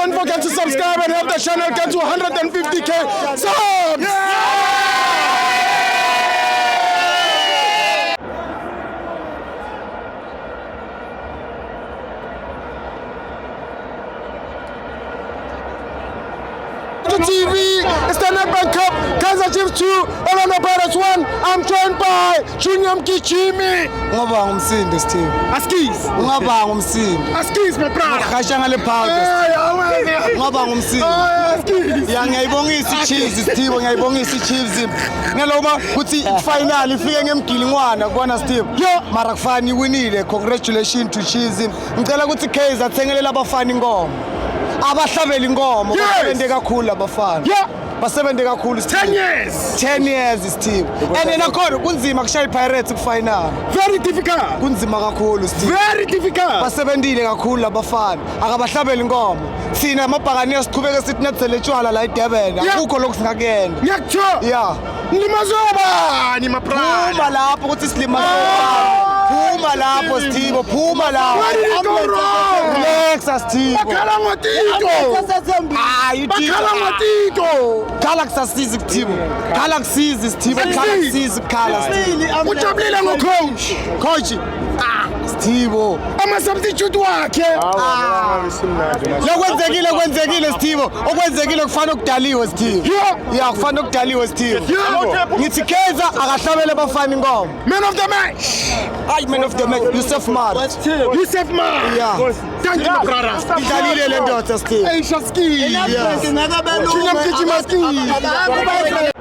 don't forget to subscribe and help the channel get to 150k subs. TV, it's the Nedbank Cup, Kaizer Chiefs 2, Orlando Pirates 1. I'm joined by Junior Mkichimi. Ngaba ngumsindi Steve. Askis. Ngaba ngumsindi. Askis my brother. Khashanga le powder. Ngaba ngumsindi. Askis. Ya ngiyayibongisa iChiefs Steve, ngiyayibongisa iChiefs. Ngeloma kuthi final ifike ngemgilingwana kubona Steve. Yo, mara kufani winile. Congratulations to Chiefs. Ngicela ukuthi Kaizer athengelela abafana ingoma. Abahlabela ingoma basebenze kakhulu abafana. Yeah. Basebenze kakhulu 10 years. 10 years Steve. And nakhona kunzima kushaya iPirates kufinal. Very difficult. Kunzima kakhulu Steve. Very difficult. Basebenzile kakhulu abafana. Akabahlabela ingoma. Thina amabhakani siqhubeke sithi nethele tshwala la eDurban. Akukho lokhu singakuyena. Ngiyakuthola. Yeah. Nimazobani my brother. Phuma lapho ukuthi silimaza. Phuma lapho Steve, phuma lapho. Where did it go wrong? Relax Steve. Bakhala ngotito. You Bakhala ngotito. Khala kusasiza Steve. Khala kusiza Steve. Khala kusiza khala Steve. Ujabulile ngocoach. Coach. Steve. Ama substitute wakhe. Kwenzekile Steve. Okwenzekile kufana ukudaliwe Steve. Yeah, kufana ukudaliwe Steve. Ngithi Kaizer akahlabele abafana ingoma. Man of the match. Man of the match, Yusuf Maart. Yusuf Maart. Yeah. Thank you, my brother. Idlalile le ndoda Steve. Hey, Shaski. Yeah. Junior Mkichimi Askis.